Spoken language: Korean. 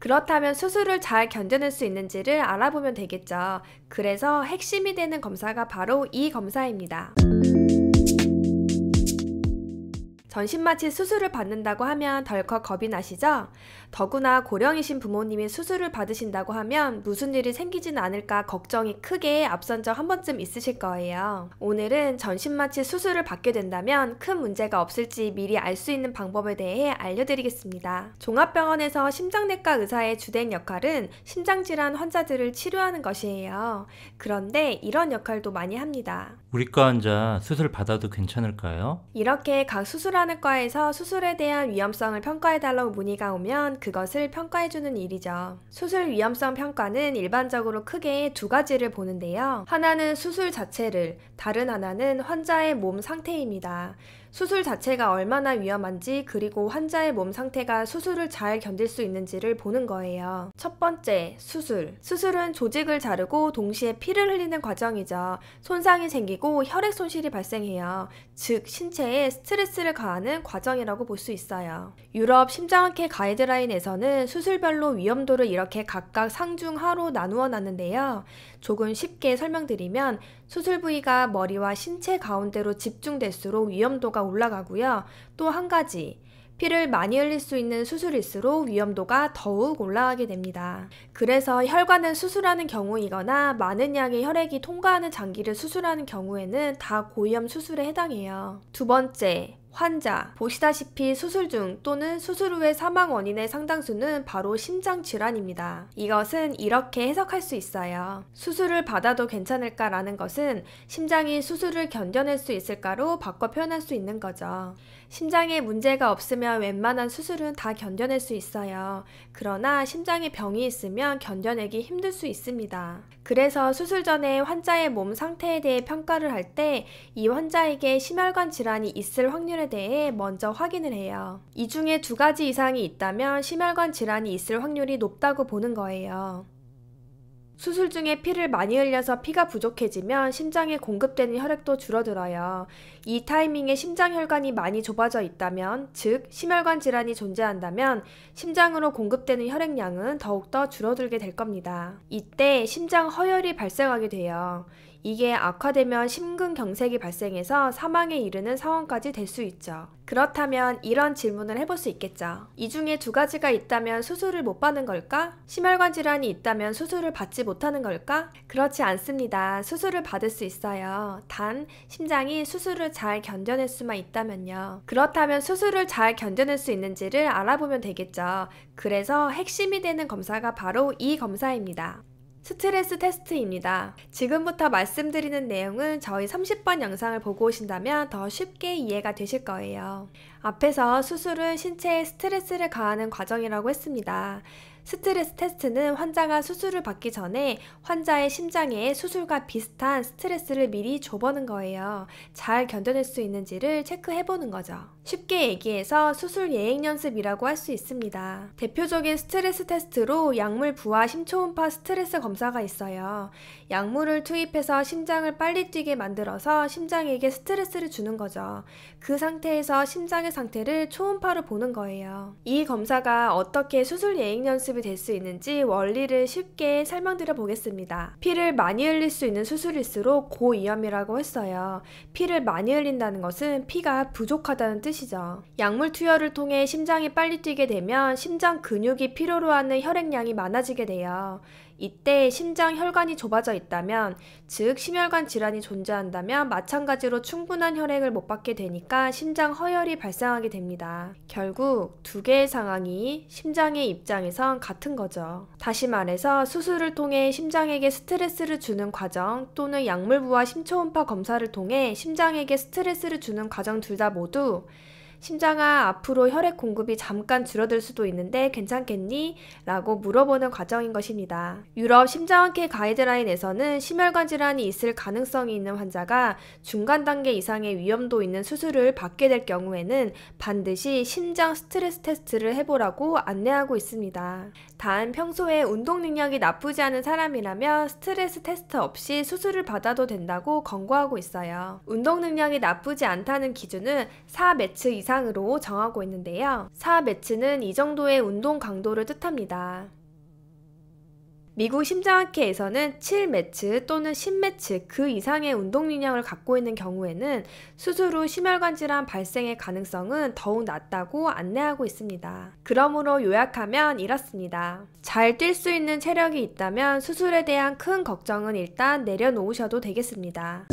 그렇다면 수술을 잘 견뎌낼 수 있는지를 알아보면 되겠죠. 그래서 핵심이 되는 검사가 바로 이 검사입니다. 전신마취 수술을 받는다고 하면 덜컥 겁이 나시죠? 더구나 고령이신 부모님이 수술을 받으신다고 하면 무슨 일이 생기지는 않을까 걱정이 크게 앞선 적 한 번쯤 있으실 거예요. 오늘은 전신마취 수술을 받게 된다면 큰 문제가 없을지 미리 알 수 있는 방법에 대해 알려드리겠습니다. 종합병원에서 심장내과 의사의 주된 역할은 심장질환 환자들을 치료하는 것이에요. 그런데 이런 역할도 많이 합니다. 우리과 환자 수술 받아도 괜찮을까요? 이렇게 각 수술하는 과에서 수술에 대한 위험성을 평가해달라고 문의가 오면 그것을 평가해주는 일이죠. 수술 위험성 평가는 일반적으로 크게 두 가지를 보는데요. 하나는 수술 자체를, 다른 하나는 환자의 몸 상태입니다. 수술 자체가 얼마나 위험한지 그리고 환자의 몸 상태가 수술을 잘 견딜 수 있는지를 보는 거예요. 첫 번째, 수술. 수술은 조직을 자르고 동시에 피를 흘리는 과정이죠. 손상이 생기고 혈액 손실이 발생해요. 즉, 신체에 스트레스를 가하는 과정이라고 볼 수 있어요. 유럽 심장학회 가이드라인에서는 수술별로 위험도를 이렇게 각각 상중하로 나누어 놨는데요. 조금 쉽게 설명드리면 수술 부위가 머리와 신체 가운데로 집중될수록 위험도가 올라가고요. 또 한 가지, 피를 많이 흘릴 수 있는 수술일수록 위험도가 더욱 올라가게 됩니다. 그래서 혈관을 수술하는 경우이거나 많은 양의 혈액이 통과하는 장기를 수술하는 경우에는 다 고위험 수술에 해당해요. 두 번째, 환자. 보시다시피 수술 중 또는 수술 후의 사망 원인의 상당수는 바로 심장질환입니다. 이것은 이렇게 해석할 수 있어요. 수술을 받아도 괜찮을까라는 것은 심장이 수술을 견뎌낼 수 있을까로 바꿔 표현할 수 있는 거죠. 심장에 문제가 없으면 웬만한 수술은 다 견뎌낼 수 있어요. 그러나 심장에 병이 있으면 견뎌내기 힘들 수 있습니다. 그래서 수술 전에 환자의 몸 상태에 대해 평가를 할 때 이 환자에게 심혈관 질환이 있을 확률에 대해 먼저 확인을 해요. 이 중에 두 가지 이상이 있다면 심혈관 질환이 있을 확률이 높다고 보는 거예요. 수술 중에 피를 많이 흘려서 피가 부족해지면 심장에 공급되는 혈액도 줄어들어요. 이 타이밍에 심장혈관이 많이 좁아져 있다면, 즉 심혈관 질환이 존재한다면 심장으로 공급되는 혈액량은 더욱더 줄어들게 될 겁니다. 이때 심장 허혈이 발생하게 돼요. 이게 악화되면 심근경색이 발생해서 사망에 이르는 상황까지 될 수 있죠. 그렇다면 이런 질문을 해볼 수 있겠죠. 이 중에 두 가지가 있다면 수술을 못 받는 걸까? 심혈관 질환이 있다면 수술을 받지 못하는 걸까? 그렇지 않습니다. 수술을 받을 수 있어요. 단 심장이 수술을 잘 견뎌낼 수만 있다면요. 그렇다면 수술을 잘 견뎌낼 수 있는지를 알아보면 되겠죠. 그래서 핵심이 되는 검사가 바로 이 검사입니다. 스트레스 테스트입니다. 지금부터 말씀드리는 내용은 저희 30번 영상을 보고 오신다면 더 쉽게 이해가 되실 거예요. 앞에서 수술은 신체에 스트레스를 가하는 과정이라고 했습니다. 스트레스 테스트는 환자가 수술을 받기 전에 환자의 심장에 수술과 비슷한 스트레스를 미리 줘보는 거예요. 잘 견뎌낼 수 있는지를 체크해보는 거죠. 쉽게 얘기해서 수술 예행 연습이라고 할 수 있습니다. 대표적인 스트레스 테스트로 약물 부하 심초음파 스트레스 검사가 있어요. 약물을 투입해서 심장을 빨리 뛰게 만들어서 심장에게 스트레스를 주는 거죠. 그 상태에서 심장의 상태를 초음파로 보는 거예요. 이 검사가 어떻게 수술 예행 연습이 될 수 있는지 원리를 쉽게 설명드려 보겠습니다. 피를 많이 흘릴 수 있는 수술일수록 고위험이라고 했어요. 피를 많이 흘린다는 것은 피가 부족하다는 뜻이죠. 약물 투여를 통해 심장이 빨리 뛰게 되면 심장 근육이 필요로 하는 혈액량이 많아지게 돼요. 이때 심장 혈관이 좁아져 있다면, 즉 심혈관 질환이 존재한다면 마찬가지로 충분한 혈액을 못 받게 되니까 심장 허혈이 발생하게 됩니다. 결국 두 개의 상황이 심장의 입장에선 같은 거죠. 다시 말해서 수술을 통해 심장에게 스트레스를 주는 과정 또는 약물 부하 심초음파 검사를 통해 심장에게 스트레스를 주는 과정 둘 다 모두 심장아, 앞으로 혈액 공급이 잠깐 줄어들 수도 있는데 괜찮겠니? 라고 물어보는 과정인 것입니다. 유럽 심장학회 가이드라인에서는 심혈관 질환이 있을 가능성이 있는 환자가 중간 단계 이상의 위험도 있는 수술을 받게 될 경우에는 반드시 심장 스트레스 테스트를 해보라고 안내하고 있습니다. 단 평소에 운동 능력이 나쁘지 않은 사람이라면 스트레스 테스트 없이 수술을 받아도 된다고 권고하고 있어요. 운동 능력이 나쁘지 않다는 기준은 4매츠 이상 이상으로 정하고 있는데요. 4매치는 이 정도의 운동 강도를 뜻합니다. 미국 심장학회에서는 7매치 또는 10매치 그 이상의 운동 용량을 갖고 있는 경우에는 수술 후 심혈관 질환 발생의 가능성은 더욱 낮다고 안내하고 있습니다. 그러므로 요약하면 이렇습니다. 잘 뛸 수 있는 체력이 있다면 수술에 대한 큰 걱정은 일단 내려놓으셔도 되겠습니다.